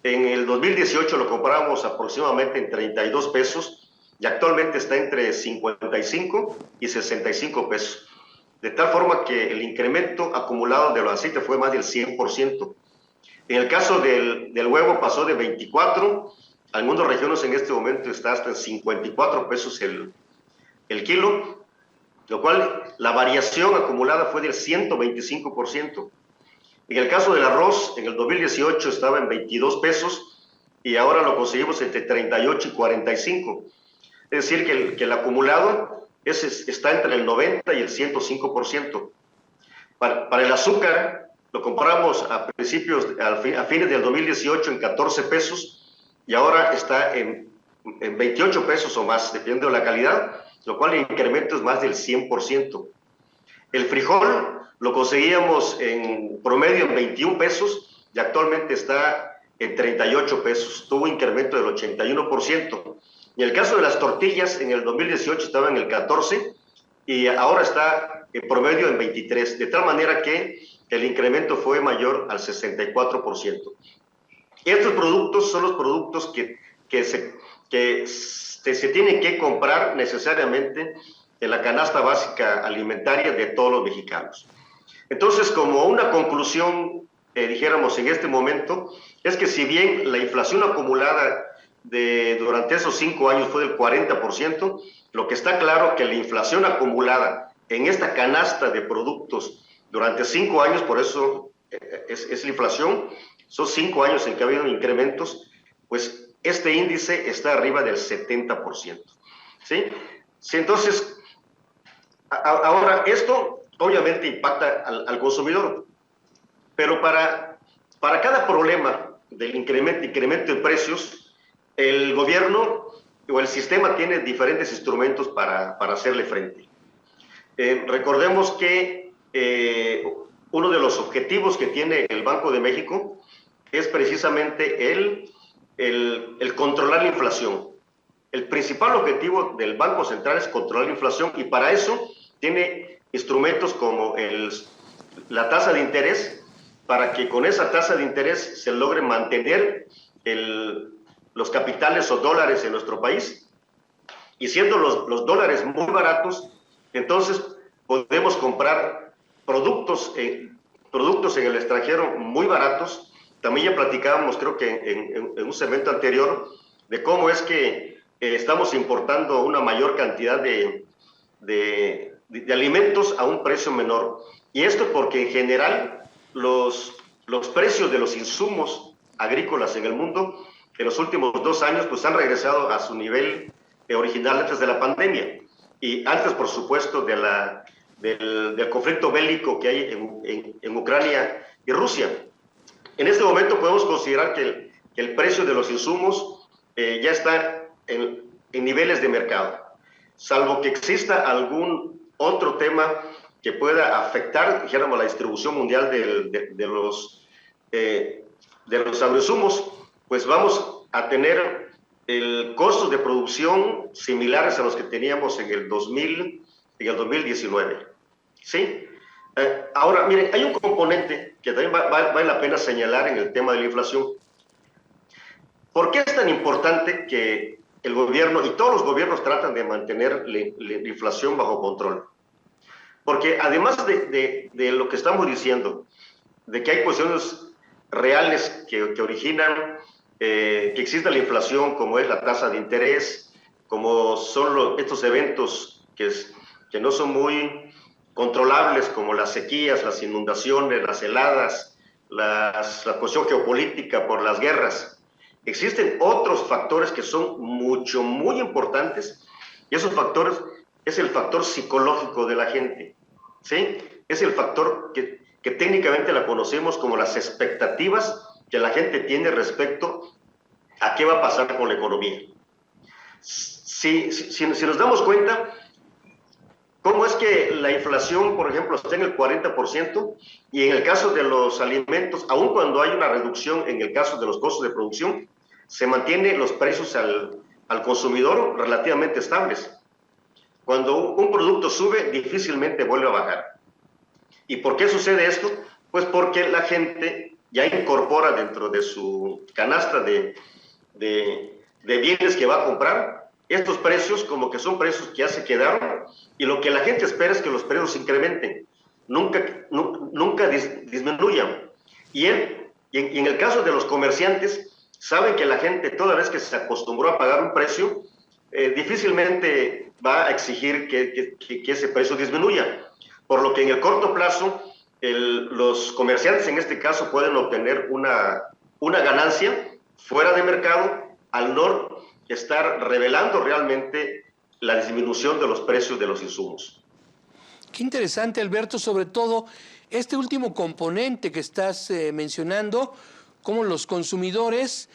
en el 2018 lo comprábamos aproximadamente en 32 pesos y actualmente está entre 55 y 65 pesos. De tal forma que el incremento acumulado de los aceites fue más del 100%. En el caso del huevo pasó de 24, algunas regiones en este momento está hasta en 54 pesos el kilo, lo cual la variación acumulada fue del 125%. En el caso del arroz, en el 2018 estaba en 22 pesos y ahora lo conseguimos entre 38 y 45. Es decir, que el acumulado está entre el 90 y el 105%. Para el azúcar, lo compramos a fines del 2018 en 14 pesos y ahora está en 28 pesos o más, dependiendo de la calidad, lo cual el incremento es más del 100%. El frijol lo conseguíamos en promedio en 21 pesos y actualmente está en 38 pesos. Tuvo un incremento del 81%. Y en el caso de las tortillas, en el 2018 estaba en el 14 y ahora está en promedio en 23, de tal manera que el incremento fue mayor al 64%. Estos productos son los productos que se tienen que comprar necesariamente en la canasta básica alimentaria de todos los mexicanos. Entonces, como una conclusión, dijéramos en este momento, es que si bien la inflación acumulada durante esos 5 años fue del 40%, lo que está claro que la inflación acumulada en esta canasta de productos durante 5 años, por eso es la inflación, son 5 años en que ha habido incrementos, pues este índice está arriba del 70%. ¿Sí? Sí, entonces, ahora esto obviamente impacta al consumidor, pero para cada problema del incremento de precios, el gobierno o el sistema tiene diferentes instrumentos para hacerle frente. Recordemos que uno de los objetivos que tiene el Banco de México es precisamente el controlar la inflación. El principal objetivo del Banco Central es controlar la inflación y para eso tiene instrumentos como la tasa de interés, para que con esa tasa de interés se logre mantener los capitales o dólares en nuestro país. Y siendo los dólares muy baratos, entonces podemos comprar productos en el extranjero muy baratos. También ya platicábamos, creo que en un segmento anterior, de cómo es que estamos importando una mayor cantidad de alimentos a un precio menor. Y esto porque en general los precios de los insumos agrícolas en el mundo en los últimos 2 años pues han regresado a su nivel original antes de la pandemia y antes, por supuesto, del conflicto bélico que hay en Ucrania y Rusia. En este momento podemos considerar que el precio de los insumos ya está en niveles de mercado, salvo que exista algún otro tema que pueda afectar, dijéramos, la distribución mundial de los agroinsumos, pues vamos a tener costos de producción similares a los que teníamos en el 2019. ¿Sí? Ahora, miren, hay un componente que también vale la pena señalar en el tema de la inflación. ¿Por qué es tan importante que el gobierno y todos los gobiernos tratan de mantener la inflación bajo control? Porque además de lo que estamos diciendo, de que hay cuestiones reales que originan que exista la inflación, como es la tasa de interés, como son estos eventos que no son muy controlables, como las sequías, las inundaciones, las heladas, la cuestión geopolítica por las guerras. Existen otros factores que son muy importantes, y esos factores es el factor psicológico de la gente. ¿sí? Es el factor que técnicamente la conocemos como las expectativas que la gente tiene respecto a qué va a pasar con la economía. Si nos damos cuenta, ¿cómo es que la inflación, por ejemplo, está en el 40%? Y en el caso de los alimentos, aun cuando hay una reducción en el caso de los costos de producción, se mantienen los precios al consumidor relativamente estables. Cuando un producto sube, difícilmente vuelve a bajar. ¿Y por qué sucede esto? Pues porque la gente ya incorpora dentro de su canasta de bienes que va a comprar estos precios como que son precios que ya se quedaron, y lo que la gente espera es que los precios se incrementen, nunca disminuyan. Y en el caso de los comerciantes, saben que la gente, toda vez que se acostumbró a pagar un precio, difícilmente va a exigir que ese precio disminuya. Por lo que en el corto plazo, los comerciantes en este caso pueden obtener una ganancia fuera de mercado al no estar revelando realmente la disminución de los precios de los insumos. Qué interesante, Alberto, sobre todo este último componente que estás mencionando, cómo los consumidores,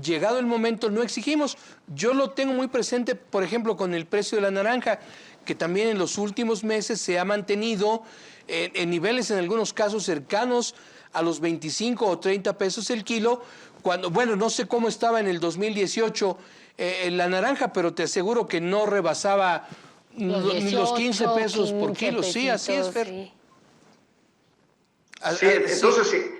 llegado el momento, no exigimos. Yo lo tengo muy presente, por ejemplo, con el precio de la naranja, que también en los últimos meses se ha mantenido en niveles, en algunos casos, cercanos a los 25 o 30 pesos el kilo, cuando, bueno, no sé cómo estaba en el 2018 la naranja, pero te aseguro que no rebasaba ni los 15 pesos por kilo. Pesitos, sí, así es, Fer. Sí. Sí, entonces,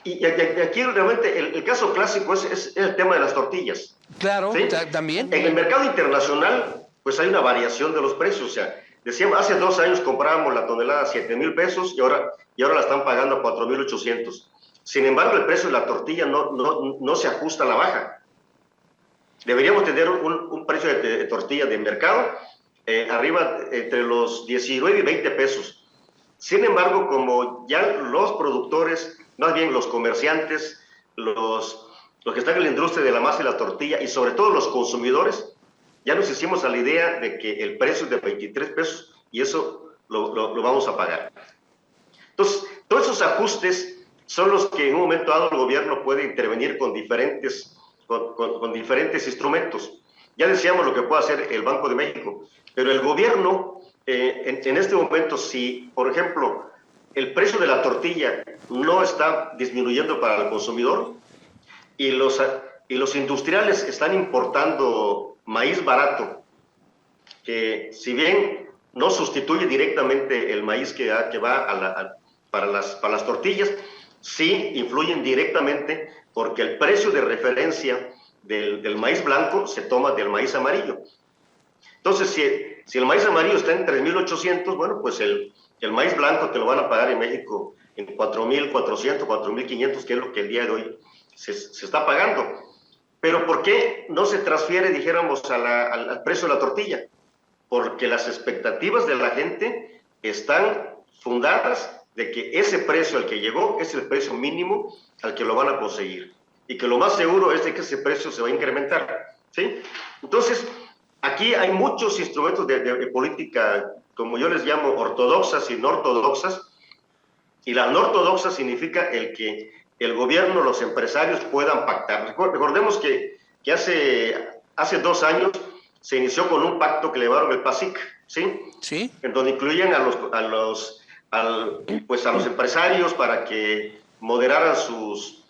y aquí realmente el caso clásico es el tema de las tortillas. Claro, ¿sí? también. En el mercado internacional, pues hay una variación de los precios. O sea, decíamos, hace 2 años comprábamos la tonelada a 7,000 pesos y ahora la están pagando a 4,800. Sin embargo, el precio de la tortilla no se ajusta a la baja. Deberíamos tener un precio de tortilla de mercado arriba entre los 19 y 20 pesos. Sin embargo, como ya los productores, más bien los comerciantes, los que están en la industria de la masa y la tortilla, y sobre todo los consumidores, ya nos hicimos a la idea de que el precio es de 23 pesos y eso lo vamos a pagar. Entonces, todos esos ajustes son los que en un momento dado el gobierno puede intervenir con diferentes instrumentos. Ya decíamos lo que puede hacer el Banco de México, pero el gobierno, en este momento, si, por ejemplo, el precio de la tortilla no está disminuyendo para el consumidor y los industriales están importando maíz barato, que si bien no sustituye directamente el maíz que va para las tortillas, sí influyen directamente porque el precio de referencia del maíz blanco se toma del maíz amarillo. Entonces, si el maíz amarillo está en 3,800, bueno, pues el maíz blanco te lo van a pagar en México en 4,400, 4,500, que es lo que el día de hoy se está pagando. Pero ¿por qué no se transfiere, dijéramos, al precio de la tortilla? Porque las expectativas de la gente están fundadas de que ese precio al que llegó es el precio mínimo al que lo van a conseguir y que lo más seguro es de que ese precio se va a incrementar, ¿sí? Entonces, aquí hay muchos instrumentos de política, como yo les llamo, ortodoxas y no ortodoxas, y la no ortodoxa significa el que el gobierno, los empresarios puedan pactar. Recordemos que hace 2 años se inició con un pacto que le llamaron el PASIC, ¿sí? Sí. En donde incluían a los empresarios para que moderaran sus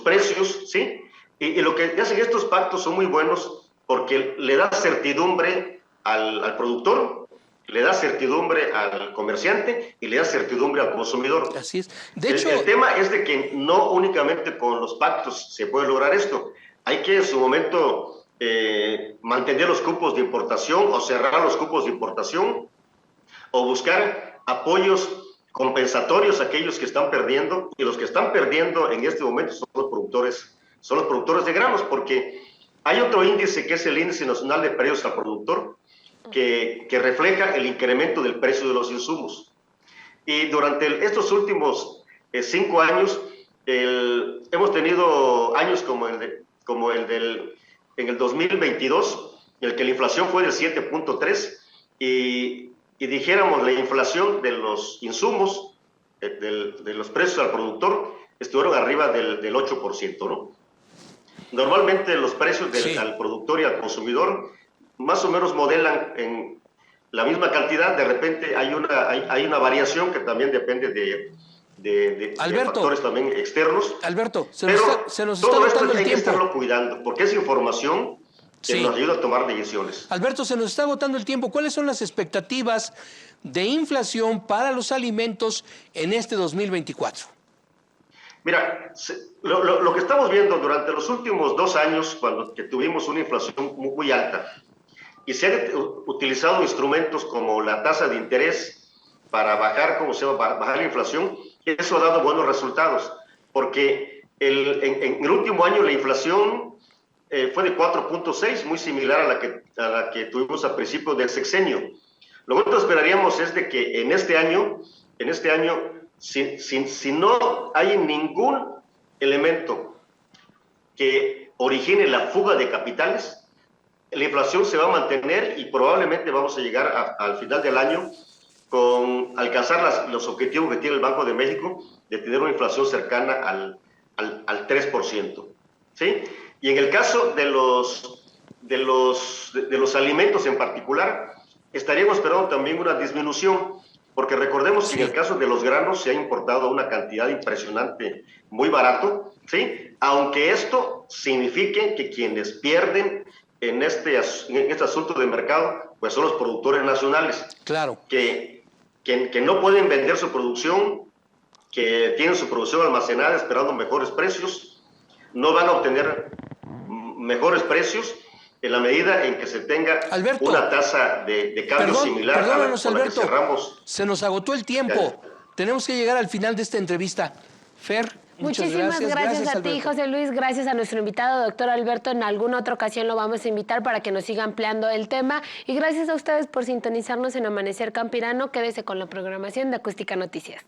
precios, ¿sí? Y lo que hacen estos pactos son muy buenos porque le da certidumbre al productor, le da certidumbre al comerciante y le da certidumbre al consumidor. Así es. De hecho, el tema es de que no únicamente con los pactos se puede lograr esto. Hay que en su momento mantener los cupos de importación o cerrar los cupos de importación o buscar apoyos compensatorios a aquellos que están perdiendo, y los que están perdiendo en este momento son los productores de granos, porque hay otro índice que es el índice nacional de precios al productor que refleja el incremento del precio de los insumos. Y durante estos últimos 5 años hemos tenido años como en el 2022, en el que la inflación fue del 7.3 y y dijéramos la inflación de los insumos, de los precios al productor, estuvieron arriba del 8%, ¿no? Normalmente los precios al productor y al consumidor más o menos modelan en la misma cantidad. De repente hay una variación que también depende de factores también externos. Alberto, se nos está todo esto agotando el hay que tiempo. estarlo cuidando, porque es información que nos ayuda a tomar decisiones. Alberto, se nos está agotando el tiempo. ¿Cuáles son las expectativas de inflación para los alimentos en este 2024? Mira, lo que estamos viendo durante los últimos 2 años, que tuvimos una inflación muy alta, y se han utilizado instrumentos como la tasa de interés para bajar la inflación, eso ha dado buenos resultados, porque en el último año la inflación fue de 4.6, muy similar a la que tuvimos al principio del sexenio. Lo que nosotros esperaríamos es de que en este año, si no hay ningún elemento que origine la fuga de capitales, la inflación se va a mantener y probablemente vamos a llegar al final del año con alcanzar los objetivos que tiene el Banco de México de tener una inflación cercana al 3%. ¿Sí? Y en el caso de los alimentos en particular, estaríamos esperando también una disminución, porque recordemos que en el caso de los granos se ha importado una cantidad impresionante, muy barato, ¿sí? Aunque esto signifique que quienes pierden en este asunto de mercado, pues son los productores nacionales. Claro. Que no pueden vender su producción, que tienen su producción almacenada esperando mejores precios, no van a obtener mejores precios en la medida en que se tenga una tasa de cambio similar a la que cerramos. Se nos agotó el tiempo. Tenemos que llegar al final de esta entrevista. Fer, muchísimas gracias a ti, José Luis. Gracias a nuestro invitado, doctor Alberto. En alguna otra ocasión lo vamos a invitar para que nos siga ampliando el tema. Y gracias a ustedes por sintonizarnos en Amanecer Campirano. Quédese con la programación de Acústica Noticias.